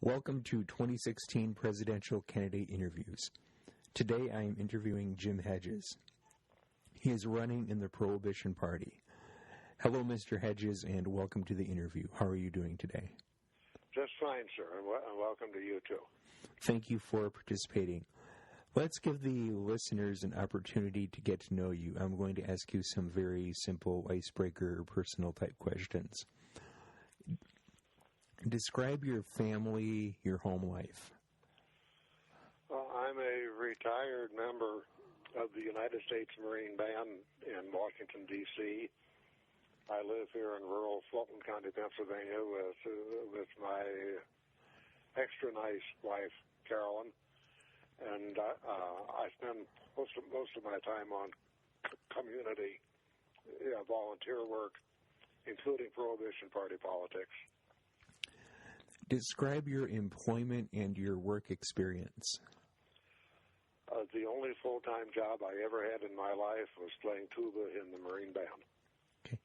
Welcome to 2016 Presidential Candidate Interviews. Today I am interviewing Jim Hedges. He is running in the Prohibition Party. Hello, Mr. Hedges, and welcome to the interview. How are you doing today? Just fine, sir, and welcome to you, too. Thank you for participating. Let's give the listeners an opportunity to get to know you. I'm going to ask you some very simple icebreaker personal type questions. Describe your family, your home life. I'm a retired member of the United States Marine Band in Washington, D.C. I live here in rural Fulton County, Pennsylvania, with my extra nice wife, Carolyn, and I spend most of my time on community volunteer work, including Prohibition Party politics. Describe your employment and your work experience. The only full-time job I ever had in my life was playing tuba in the Marine Band. Okay.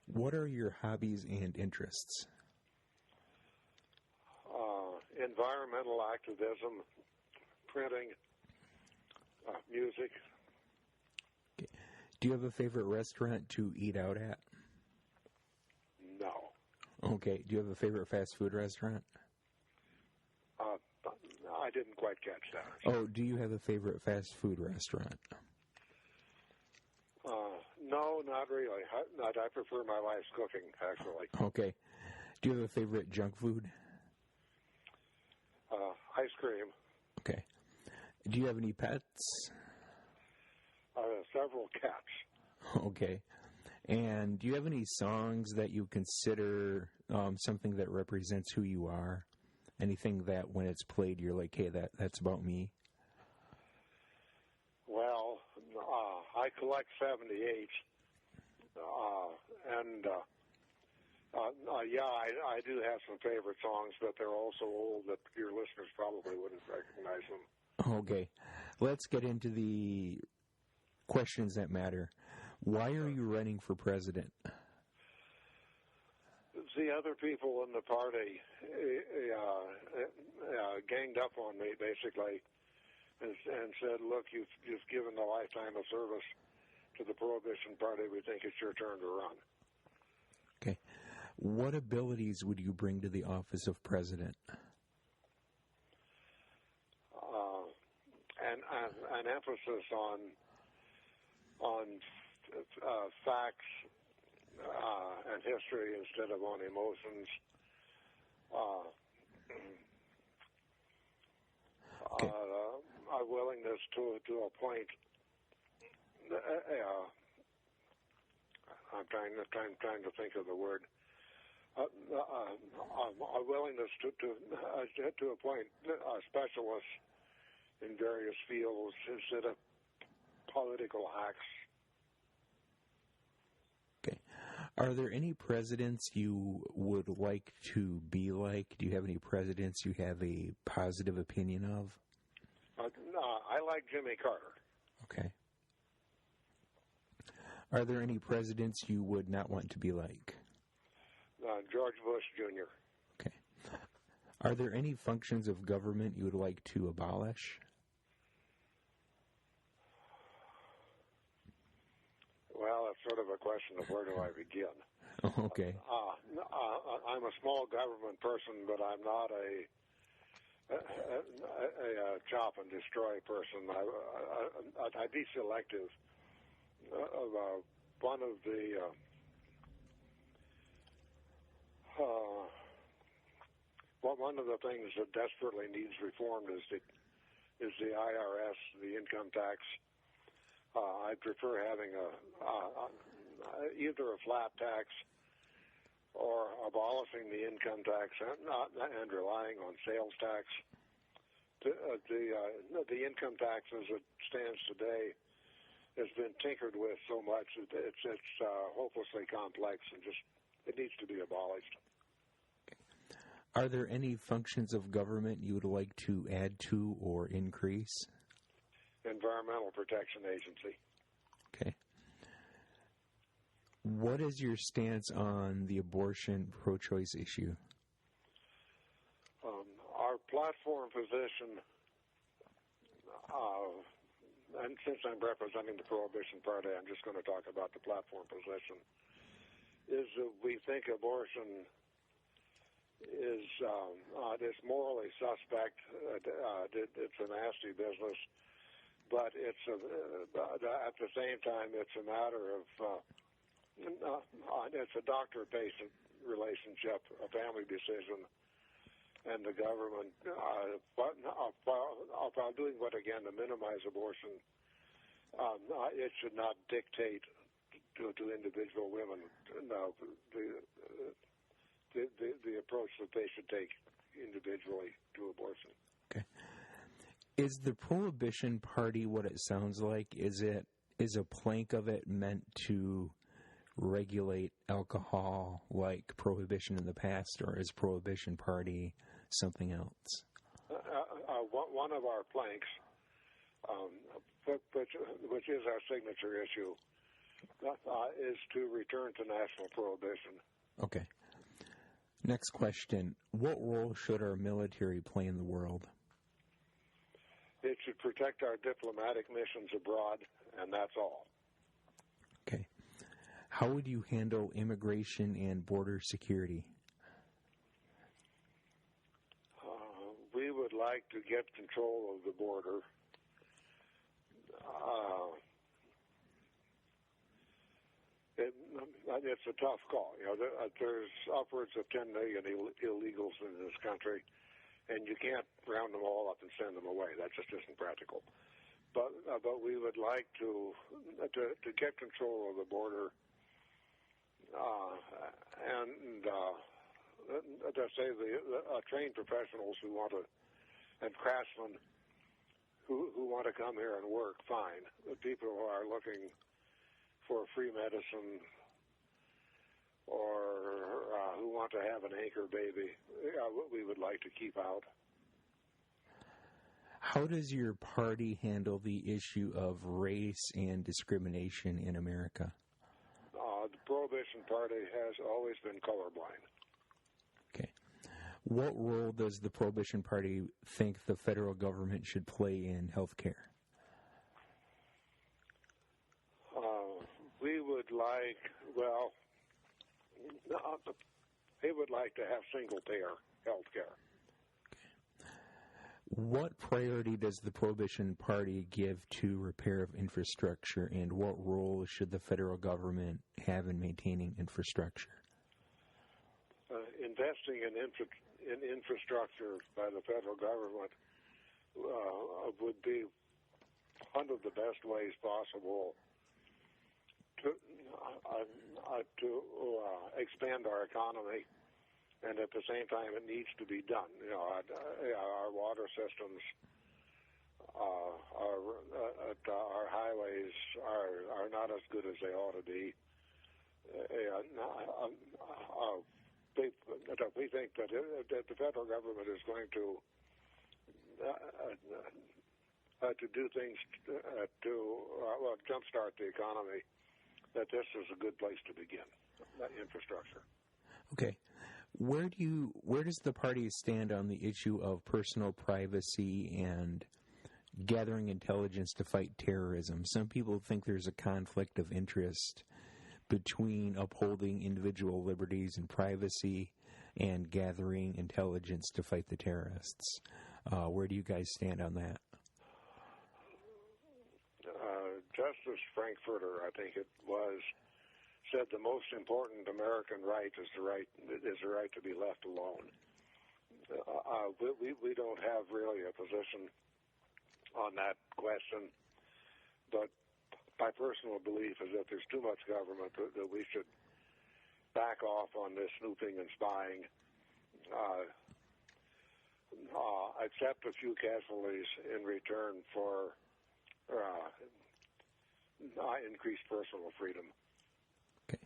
What are your hobbies and interests? Environmental activism, printing, music. Okay. Do you have a favorite restaurant to eat out at? No. Okay. Do you have a favorite fast food restaurant? I didn't quite catch that. Oh, do you have a favorite fast food restaurant? No, not really. I prefer my wife's cooking, actually. Okay. Do you have a favorite junk food? Ice cream. Okay. Do you have any pets? Several cats. Okay. And do you have any songs that you consider something that represents who you are? Anything that when it's played, you're like, hey, that's about me? Well, I collect 78, and I do have some favorite songs, but they're all so old that your listeners probably wouldn't recognize them. Okay. Let's get into the questions that matter. Why are you running for president? The other people in the party ganged up on me, basically, and said, look, you've given a lifetime of service to the Prohibition Party. We think it's your turn to run. Okay. What abilities would you bring to the office of president? An emphasis on facts and history instead of on emotions. Okay. A willingness to appoint. I'm trying to think of the word. A willingness to appoint specialists in various fields instead of political hacks. Okay. Are there any presidents you would like to be like? Do you have any presidents you have a positive opinion of? I like Jimmy Carter. Okay. Are there any presidents you would not want to be like? George Bush Jr. Okay. Are there any functions of government you would like to abolish? Well, that's sort of a question of where do I begin. Okay. I'm a small government person, but I'm not a chop and destroy person. I'd be selective. One of the things that desperately needs reform is the IRS, the income tax. I prefer having either a flat tax or abolishing the income tax and relying on sales tax. The income tax as it stands today has been tinkered with so much that it's hopelessly complex and it needs to be abolished. Are there any functions of government you would like to add to or increase? Environmental Protection Agency. Okay. What is your stance on the abortion pro-choice issue? our platform position, and since I'm representing the Prohibition Party, I'm just going to talk about the platform position, is that we think abortion is morally suspect. It's a nasty business, but at the same time, it's a matter of it's a doctor-patient relationship, a family decision, and the government, while doing what again to minimize abortion, it should not dictate to individual women the approach that they should take individually to abortion. Okay. Is the Prohibition Party what it sounds like? Is a plank of it meant to regulate alcohol like Prohibition in the past, or is Prohibition Party something else? One of our planks, which is our signature issue, is to return to national prohibition. Okay. Next question. What role should our military play in the world? It should protect our diplomatic missions abroad, and that's all. Okay. How would you handle immigration and border security? We would like to get control of the border. It's a tough call. There's upwards of 10 million illegals in this country, and you can't round them all up and send them away. That just isn't practical. But we would like to get control of the border, and to say the trained professionals who want to, and craftsmen who want to come here and work, fine. The people who are looking for free medicine or who want to have an anchor baby, we would like to keep out. How does your party handle the issue of race and discrimination in America? The Prohibition Party has always been colorblind. Okay. What role does the Prohibition Party think the federal government should play in health care? We would like, they would like to have single-payer health care. What priority does the Prohibition Party give to repair of infrastructure, and what role should the federal government have in maintaining infrastructure? Investing in infrastructure by the federal government would be one of the best ways possible to expand our economy, and at the same time, it needs to be done. Our water systems, our highways are not as good as they ought to be. We think that the federal government is going to do things to jumpstart the economy, that this is a good place to begin, infrastructure. Okay. Where does the party stand on the issue of personal privacy and gathering intelligence to fight terrorism? Some people think there's a conflict of interest between upholding individual liberties and privacy and gathering intelligence to fight the terrorists. Where do you guys stand on that? Justice Frankfurter, I think it was, said the most important American right is the right to be left alone. We don't have really a position on that question, but my personal belief is that there's too much government, that we should back off on this snooping and spying, accept a few casualties in return for increased personal freedom. Okay.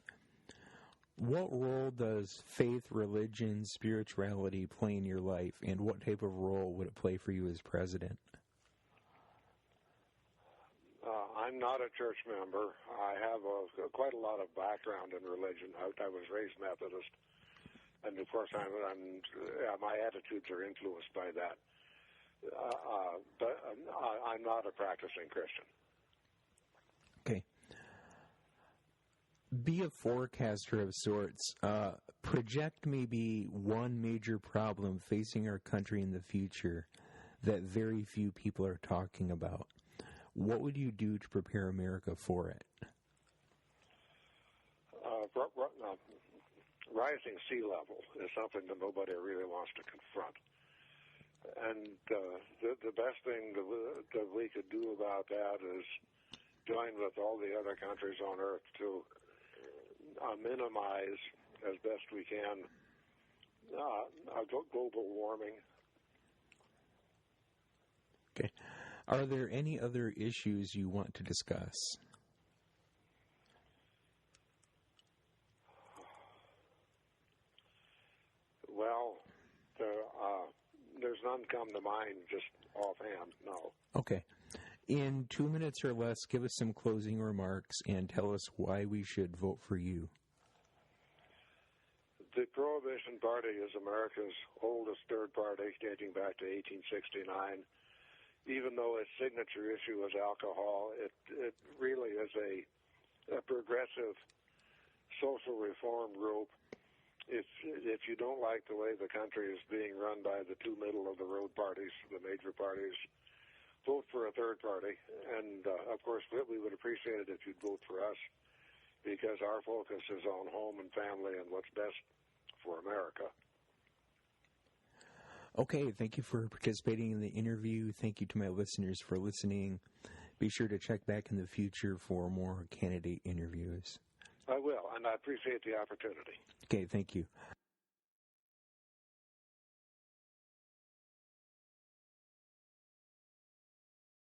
What role does faith, religion, spirituality play in your life, and what type of role would it play for you as president? I'm not a church member. I have quite a lot of background in religion. I was raised Methodist, And of course, my attitudes are influenced by that. But I'm not a practicing Christian. Okay. Be a forecaster of sorts. Project maybe one major problem facing our country in the future that very few people are talking about. What would you do to prepare America for it? Rising sea level is something that nobody really wants to confront. And the best thing that we could do about that is join with all the other countries on Earth to minimize as best we can global warming. Okay. Are there any other issues you want to discuss? Well, there's none come to mind just offhand, no. Okay. In 2 minutes or less, give us some closing remarks and tell us why we should vote for you. The Prohibition Party is America's oldest third party, dating back to 1869. Even though its signature issue is alcohol, it really is a progressive social reform group. If you don't like the way the country is being run by the two middle-of-the-road parties, the major parties, vote for a third party. And, of course, we would appreciate it if you'd vote for us, because our focus is on home and family and what's best for America. Okay, thank you for participating in the interview. Thank you to my listeners for listening. Be sure to check back in the future for more candidate interviews. I will, and I appreciate the opportunity. Okay, thank you.